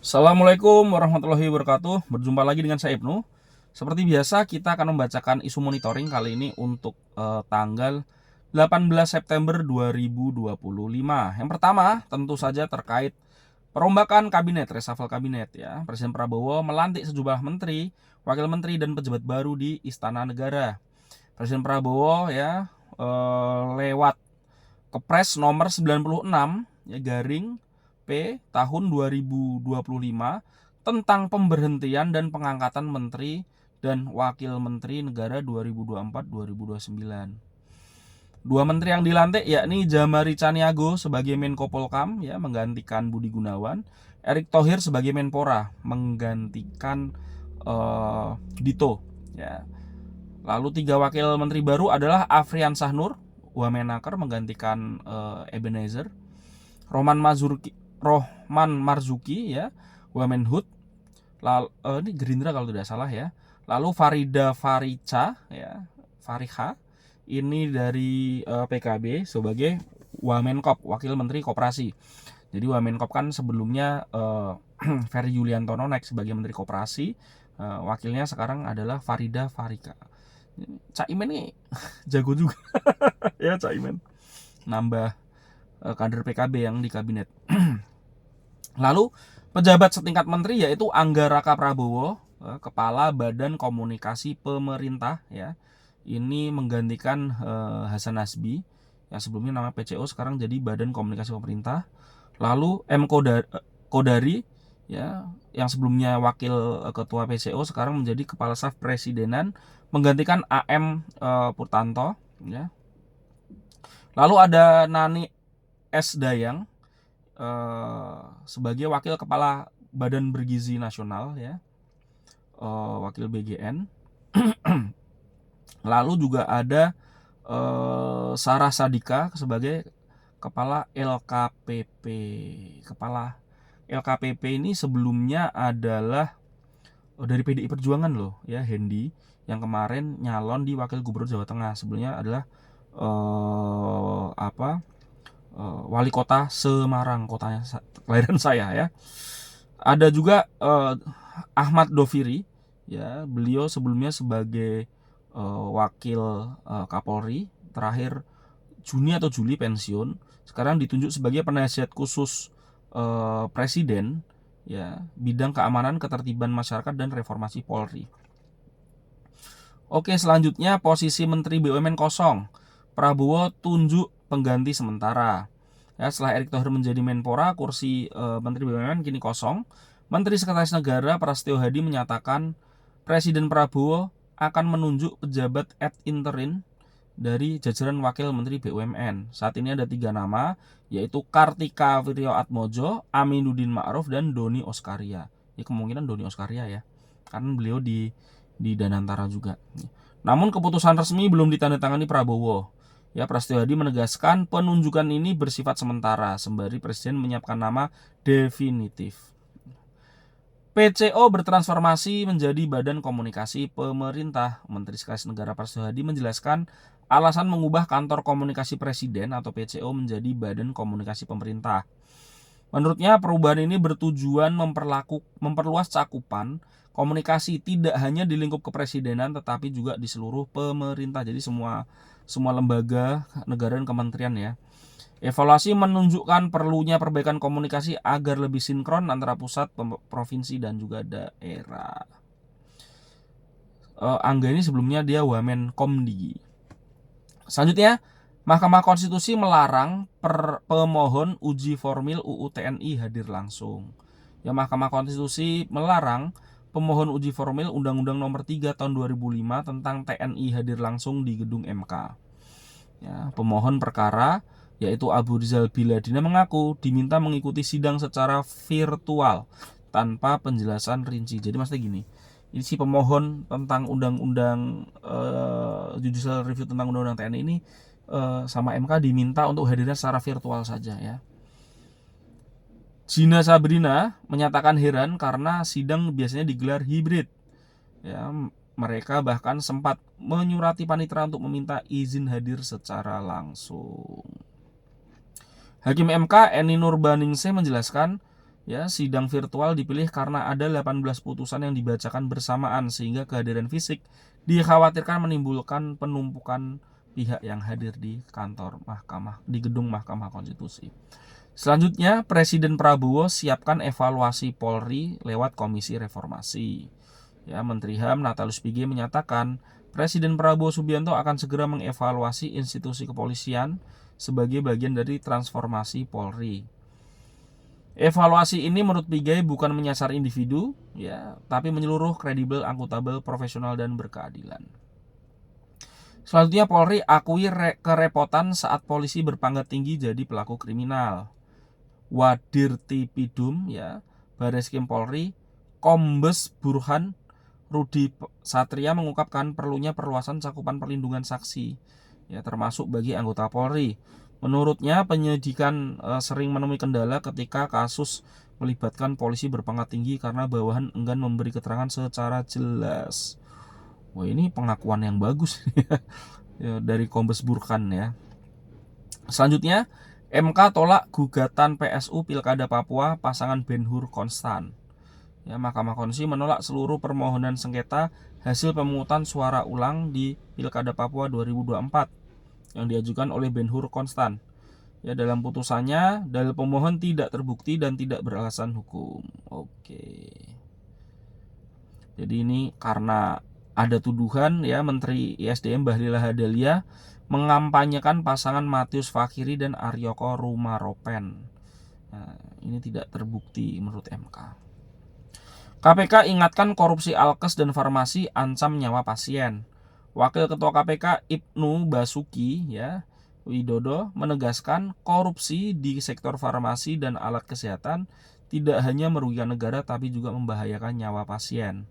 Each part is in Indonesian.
Assalamualaikum warahmatullahi wabarakatuh. Berjumpa lagi dengan saya Ibnu. Seperti biasa kita akan membacakan isu monitoring kali ini untuk tanggal 18 September 2025. Yang pertama tentu saja terkait perombakan kabinet, reshuffle kabinet ya. Presiden Prabowo melantik sejumlah menteri, wakil menteri dan pejabat baru di Istana Negara. Presiden Prabowo ya lewat Kepres nomor 96 ya garing P tahun 2025 tentang pemberhentian dan pengangkatan menteri dan wakil menteri negara 2024-2029. Dua menteri yang dilantik yakni Jamari Caniago sebagai Menko Polkam ya menggantikan Budi Gunawan, Erick Thohir sebagai Menpora menggantikan Dito ya. Lalu tiga wakil menteri baru adalah Afrian Sahnur Wamenaker menggantikan Ebenezer, Rohman Marzuki ya Wamenhut, lalu ini Gerindra kalau tidak salah ya. Lalu Farida Farica ya Fariha ini dari PKB sebagai Wamenkop, wakil menteri koperasi. Jadi Wamenkop kan sebelumnya Ferry Yuliantono naik sebagai menteri koperasi, wakilnya sekarang adalah Farida Farika. Caimin nih jago juga ya Caimin nambah kader PKB yang di kabinet. Lalu pejabat setingkat menteri yaitu Angga Raka Prabowo, kepala Badan Komunikasi Pemerintah ya. Ini menggantikan Hasan Nasbi yang sebelumnya nama PCO sekarang jadi Badan Komunikasi Pemerintah. Lalu Kodari ya yang sebelumnya wakil ketua PCO sekarang menjadi kepala staf presidenan menggantikan AM Purtanto ya. Lalu ada Nani S Dayang sebagai wakil kepala Badan Bergizi Nasional ya, wakil BGN. Lalu juga ada Sarah Sadika sebagai kepala LKPP. Kepala LKPP ini sebelumnya adalah dari PDI Perjuangan loh ya, Hendy yang kemarin nyalon di wakil gubernur Jawa Tengah. Sebelumnya adalah wali kota Semarang, kotanya kelahiran saya ya. Ada juga Ahmad Doviri ya, beliau sebelumnya sebagai wakil Kapolri, terakhir Juni atau Juli pensiun, sekarang ditunjuk sebagai penasihat khusus presiden ya, bidang keamanan, ketertiban masyarakat dan reformasi Polri. Oke, selanjutnya posisi Menteri BUMN kosong. Prabowo tunjuk pengganti sementara. Ya, setelah Erick Thohir menjadi Menpora, kursi Menteri BUMN kini kosong. Menteri Sekretaris Negara Prasetyo Hadi menyatakan Presiden Prabowo akan menunjuk pejabat ad interim dari jajaran Wakil Menteri BUMN. Saat ini ada 3 nama, yaitu Kartika Wirjoatmojo, Aminuddin Ma'ruf, dan Doni Oskaria. Ya, kemungkinan Doni Oskaria ya, karena beliau di Danantara juga. Namun keputusan resmi belum ditandatangani Prabowo. Ya, Prasetyo Hadi menegaskan penunjukan ini bersifat sementara sembari Presiden menyiapkan nama definitif. PCO bertransformasi menjadi Badan Komunikasi Pemerintah. Menteri Sekretaris Negara Prasetyo Hadi menjelaskan alasan mengubah Kantor Komunikasi Presiden atau PCO menjadi Badan Komunikasi Pemerintah. Menurutnya perubahan ini bertujuan memperluas cakupan komunikasi tidak hanya di lingkup kepresidenan tetapi juga di seluruh pemerintah. Jadi semua lembaga negara dan kementerian ya. Evaluasi menunjukkan perlunya perbaikan komunikasi agar lebih sinkron antara pusat, provinsi dan juga daerah. Angga ini sebelumnya dia Wamenkomdi. Selanjutnya, Mahkamah Konstitusi melarang pemohon uji formil UU TNI hadir langsung. Ya, Mahkamah Konstitusi melarang pemohon uji formil Undang-Undang Nomor 3 Tahun 2005 tentang TNI hadir langsung di gedung MK. Ya, pemohon perkara yaitu Abu Rizal Biladina mengaku diminta mengikuti sidang secara virtual tanpa penjelasan rinci. Jadi maksudnya gini, ini si pemohon tentang undang-undang judicial review tentang undang-undang TNI ini sama MK diminta untuk hadirnya secara virtual saja ya. Gina Sabrina menyatakan heran karena sidang biasanya digelar hibrid. Ya, mereka bahkan sempat menyurati panitera untuk meminta izin hadir secara langsung. Hakim MK Eni Nurbaningsih menjelaskan Ya, sidang virtual dipilih karena ada 18 putusan yang dibacakan bersamaan sehingga kehadiran fisik dikhawatirkan menimbulkan penumpukan pihak yang hadir di gedung Mahkamah Konstitusi. Selanjutnya, Presiden Prabowo siapkan evaluasi Polri lewat Komisi Reformasi. Ya, Menteri HAM Natalius Pigai menyatakan Presiden Prabowo Subianto akan segera mengevaluasi institusi kepolisian sebagai bagian dari transformasi Polri. Evaluasi ini menurut Pigai bukan menyasar individu, ya, tapi menyeluruh, kredibel, akuntabel, profesional, dan berkeadilan. Selanjutnya, Polri akui kerepotan saat polisi berpangkat tinggi jadi pelaku kriminal. Wadirtipidum, ya, Bareskrim Polri, Kombes Burhan Rudi Satria mengungkapkan perlunya perluasan cakupan perlindungan saksi, ya, termasuk bagi anggota Polri. Menurutnya, penyidikan sering menemui kendala ketika kasus melibatkan polisi berpangkat tinggi karena bawahan enggan memberi keterangan secara jelas. Wah, ini pengakuan yang bagus ya, dari Kombes Burhan, ya. Selanjutnya, MK tolak gugatan PSU Pilkada Papua pasangan Ben-Hur Konstan. Ya, Mahkamah Konstitusi menolak seluruh permohonan sengketa hasil pemungutan suara ulang di Pilkada Papua 2024 yang diajukan oleh Ben-Hur Konstan. Ya, dalam putusannya, dalil pemohon tidak terbukti dan tidak beralasan hukum. Oke. Jadi ini karena ada tuduhan, ya, Menteri ISDM Bahlil Lahadalia mengampanyekan pasangan Matius Fakhiri dan Aryoko Rumaropen. Nah, ini tidak terbukti menurut MK. KPK ingatkan korupsi alkes dan farmasi ancam nyawa pasien. Wakil Ketua KPK Ibnu Basuki, ya, Widodo menegaskan korupsi di sektor farmasi dan alat kesehatan tidak hanya merugikan negara tapi juga membahayakan nyawa pasien.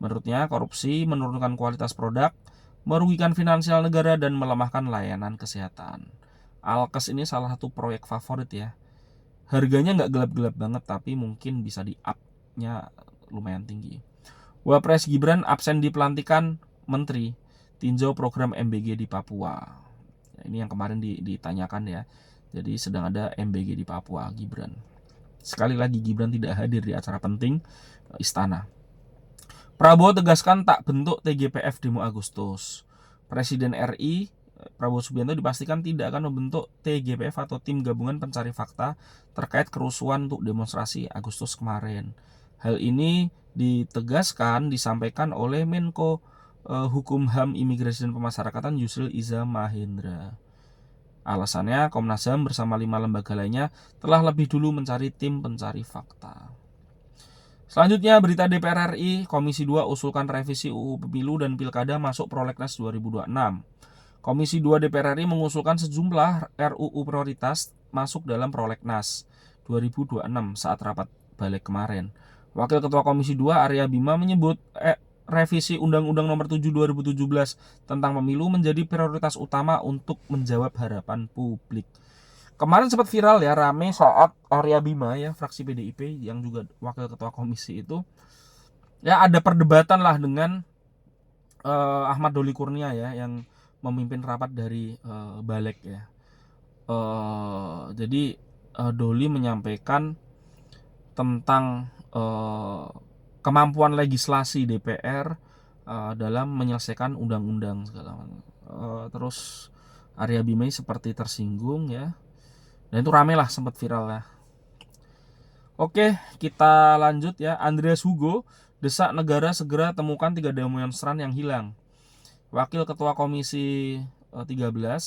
Menurutnya, korupsi menurunkan kualitas produk, merugikan finansial negara, dan melemahkan layanan kesehatan. Alkes ini salah satu proyek favorit, ya. Harganya nggak gelap-gelap banget, tapi mungkin bisa di-up-nya lumayan tinggi. Wapres Gibran absen di pelantikan menteri, tinjau program MBG di Papua. Ini yang kemarin ditanyakan, ya. Jadi sedang ada MBG di Papua Gibran. Sekali lagi Gibran tidak hadir di acara penting istana. Prabowo tegaskan tak bentuk TGPF demo Agustus. Presiden RI Prabowo Subianto dipastikan tidak akan membentuk TGPF atau tim gabungan pencari fakta terkait kerusuhan untuk demonstrasi Agustus kemarin. Hal ini disampaikan oleh Menko Hukum HAM Imigrasi dan Pemasyarakatan Yusril Iza Mahendra. Alasannya, Komnas HAM bersama 5 lembaga lainnya telah lebih dulu mencari tim pencari fakta. Selanjutnya, berita DPR RI, Komisi 2 usulkan revisi UU Pemilu dan Pilkada masuk Prolegnas 2026. Komisi 2 DPR RI mengusulkan sejumlah RUU prioritas masuk dalam Prolegnas 2026 saat rapat balik kemarin. Wakil Ketua Komisi 2 Arya Bima menyebut revisi Undang-Undang Nomor 7 2017 tentang Pemilu menjadi prioritas utama untuk menjawab harapan publik. Kemarin sempat viral, ya, rame saat Arya Bima, ya, fraksi PDIP yang juga wakil ketua komisi itu, ya, ada perdebatan lah dengan Ahmad Doli Kurnia, ya, yang memimpin rapat dari Balik, ya. Jadi Doli menyampaikan tentang kemampuan legislasi DPR dalam menyelesaikan undang-undang segala macam. Terus Arya Bima seperti tersinggung, ya. Dan itu rame lah, sempat viral, ya. Oke, kita lanjut, ya. Andreas Hugo desak negara segera temukan 3 demonstran yang hilang. Wakil Ketua Komisi 13,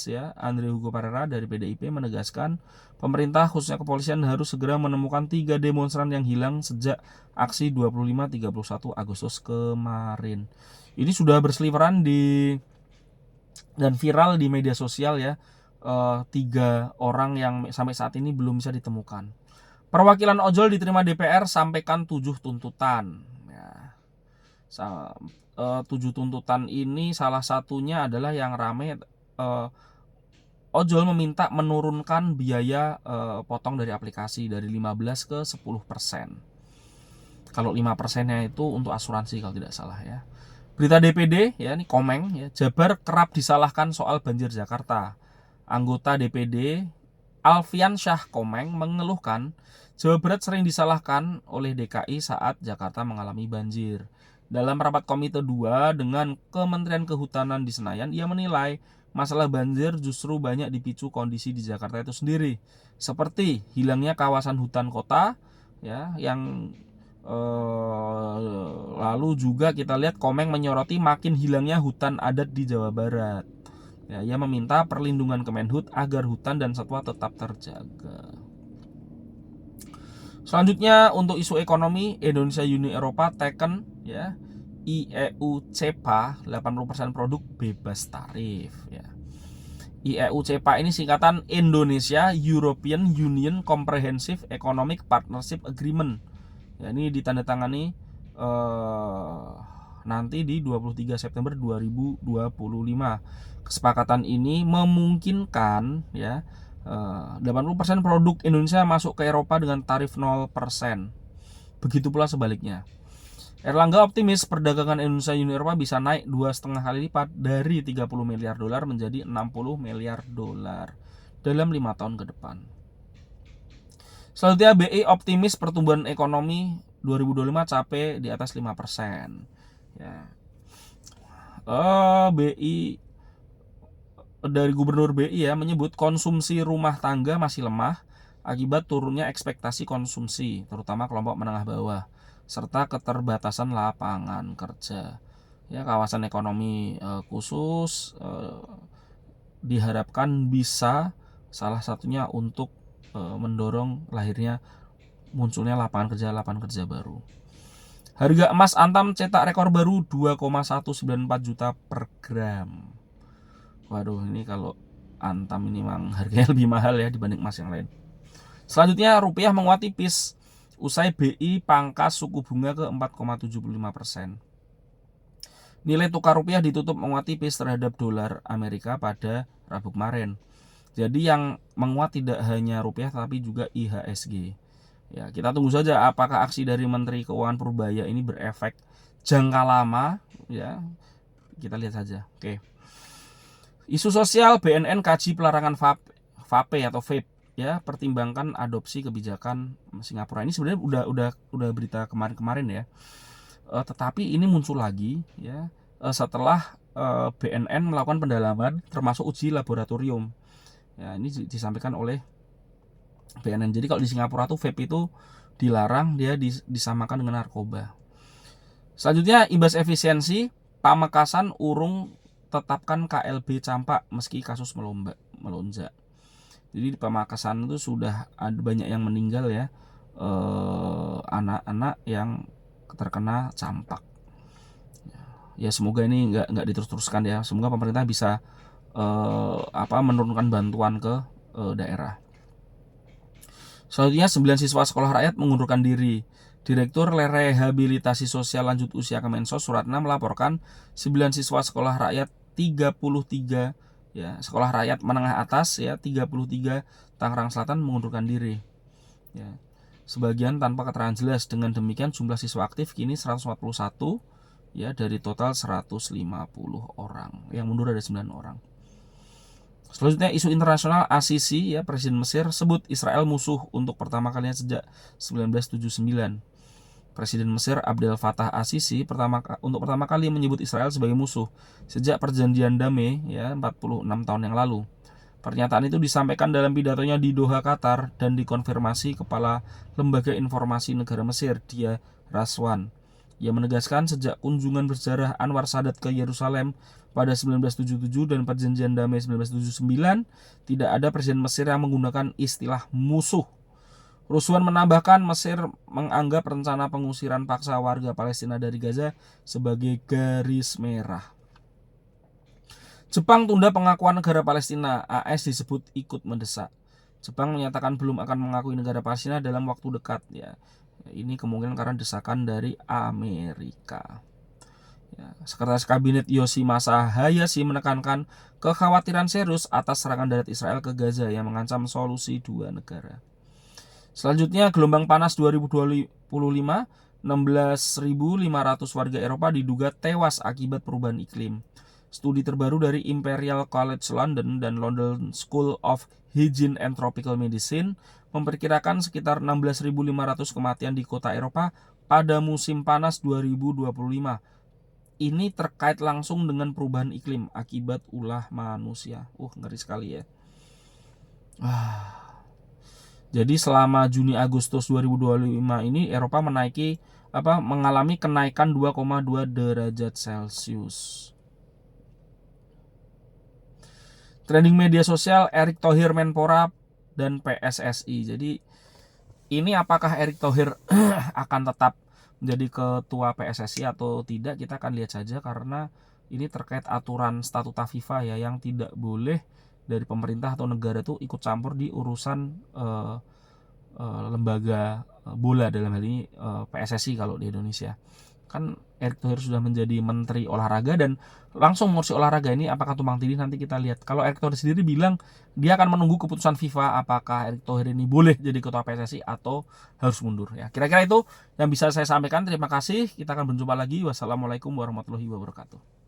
ya, Andre Hugo Parera dari PDIP menegaskan pemerintah khususnya kepolisian harus segera menemukan 3 demonstran yang hilang sejak aksi 25-31 Agustus kemarin. Ini sudah berseliweran dan viral di media sosial, ya. 3 orang yang sampai saat ini belum bisa ditemukan. Perwakilan ojol diterima DPR sampaikan 7 tuntutan, ya. 7 tuntutan ini salah satunya adalah yang rame, ojol meminta menurunkan biaya potong dari aplikasi dari 15 ke 10%. Kalau 5%-nya itu untuk asuransi kalau tidak salah, ya. Berita DPD, ya, ini Komeng, ya. Jabar kerap disalahkan soal banjir Jakarta. Anggota DPD Alfian Syah Komeng mengeluhkan Jawa Barat sering disalahkan oleh DKI saat Jakarta mengalami banjir. Dalam rapat Komite 2 dengan Kementerian Kehutanan di Senayan, ia menilai masalah banjir justru banyak dipicu kondisi di Jakarta itu sendiri, seperti hilangnya kawasan hutan kota, ya, yang lalu juga kita lihat Komeng menyoroti makin hilangnya hutan adat di Jawa Barat. Ya, ia meminta perlindungan Kemenhut agar hutan dan satwa tetap terjaga. Selanjutnya untuk isu ekonomi, Indonesia Uni Eropa teken ya IEU CEPA 80% produk bebas tarif ya. IEU CEPA ini singkatan Indonesia European Union Comprehensive Economic Partnership Agreement. Ya, ini ditandatangani nanti di 23 September 2025. Kesepakatan ini memungkinkan ya 80% produk Indonesia masuk ke Eropa dengan tarif 0%. Begitu pula sebaliknya. Erlangga optimis perdagangan Indonesia Uni Eropa bisa naik 2,5 kali lipat dari 30 miliar dolar menjadi 60 miliar dolar dalam 5 tahun ke depan. Selanjutnya BI optimis pertumbuhan ekonomi 2025 capai di atas 5%. Ya. BI dari Gubernur BI ya menyebut konsumsi rumah tangga masih lemah akibat turunnya ekspektasi konsumsi, terutama kelompok menengah bawah, serta keterbatasan lapangan kerja. Ya, kawasan ekonomi khusus diharapkan bisa salah satunya untuk mendorong lahirnya munculnya lapangan kerja baru. Harga emas Antam cetak rekor baru 2,194 juta per gram. Waduh, ini kalau Antam ini memang harganya lebih mahal ya dibanding emas yang lain. Selanjutnya rupiah menguat tipis usai BI pangkas suku bunga ke 4,75%. Nilai tukar rupiah ditutup menguat tipis terhadap dolar Amerika pada Rabu kemarin. Jadi yang menguat tidak hanya rupiah tapi juga IHSG. Ya, kita tunggu saja apakah aksi dari Menteri Keuangan Purbaya ini berefek jangka lama ya. Kita lihat saja. Oke. Isu sosial, BNN kaji pelarangan vape atau vape ya, pertimbangkan adopsi kebijakan Singapura. Ini sebenarnya udah berita kemarin ya. Tetapi ini muncul lagi ya setelah BNN melakukan pendalaman termasuk uji laboratorium. Ya, ini disampaikan oleh BNN. Jadi kalau di Singapura tuh vape itu dilarang, dia disamakan dengan narkoba. Selanjutnya imbas efisiensi, Pamekasan urung tetapkan KLB campak meski kasus melonjak. Jadi di Pamekasan itu sudah ada banyak yang meninggal ya, anak-anak yang terkena campak. Ya semoga ini nggak diterus-teruskan ya. Semoga pemerintah bisa menurunkan bantuan ke daerah. Selanjutnya 9 siswa sekolah rakyat mengundurkan diri. Direktur Rehabilitasi Sosial Lanjut Usia Kemensos Suratna melaporkan 9 siswa sekolah rakyat 33 ya, sekolah rakyat menengah atas ya 33 Tangerang Selatan mengundurkan diri. Ya. Sebagian tanpa keterangan jelas. Dengan demikian jumlah siswa aktif kini 141 ya dari total 150 orang. Yang mundur ada 9 orang. Selanjutnya isu internasional, Asisi ya, Presiden Mesir sebut Israel musuh untuk pertama kalinya sejak 1979. Presiden Mesir Abdel Fattah Asisi untuk pertama kali menyebut Israel sebagai musuh sejak perjanjian damai ya 46 tahun yang lalu. Pernyataan itu disampaikan dalam pidatonya di Doha, Qatar dan dikonfirmasi Kepala Lembaga Informasi Negara Mesir, Dia Raswan. Ia menegaskan sejak kunjungan bersejarah Anwar Sadat ke Yerusalem pada 1977 dan perjanjian damai 1979, tidak ada presiden Mesir yang menggunakan istilah musuh. Ruswan menambahkan Mesir menganggap rencana pengusiran paksa warga Palestina dari Gaza sebagai garis merah. Jepang tunda pengakuan negara Palestina, AS disebut ikut mendesak. Jepang menyatakan belum akan mengakui negara Palestina dalam waktu dekat ya. Ini kemungkinan karena desakan dari Amerika. Ya, Sekretaris Kabinet Yoshimasa Hayashi menekankan kekhawatiran serius atas serangan darat Israel ke Gaza yang mengancam solusi dua negara. Selanjutnya gelombang panas 2025, 16.500 warga Eropa diduga tewas akibat perubahan iklim. Studi terbaru dari Imperial College London dan London School of Hygiene and Tropical Medicine memperkirakan sekitar 16.500 kematian di kota Eropa pada musim panas 2025. Ini terkait langsung dengan perubahan iklim akibat ulah manusia. Ngeri sekali ya. Jadi selama Juni Agustus 2025 ini Eropa mengalami kenaikan 2,2 derajat Celcius. Trending media sosial Erick Thohir Menpora dan PSSI. Jadi ini apakah Erick Thohir akan tetap menjadi ketua PSSI atau tidak, kita akan lihat saja, karena ini terkait aturan statuta FIFA ya, yang tidak boleh dari pemerintah atau negara itu ikut campur di urusan lembaga bola, dalam hal ini PSSI kalau di Indonesia. Kan Erick Thohir sudah menjadi menteri olahraga dan langsung mengurusi olahraga ini, apakah tumpang tindih nanti kita lihat. Kalau Erick Thohir sendiri bilang dia akan menunggu keputusan FIFA apakah Erick Thohir ini boleh jadi ketua PSSI atau harus mundur ya. Kira-kira itu yang bisa saya sampaikan. Terima kasih. Kita akan berjumpa lagi. Wassalamualaikum warahmatullahi wabarakatuh.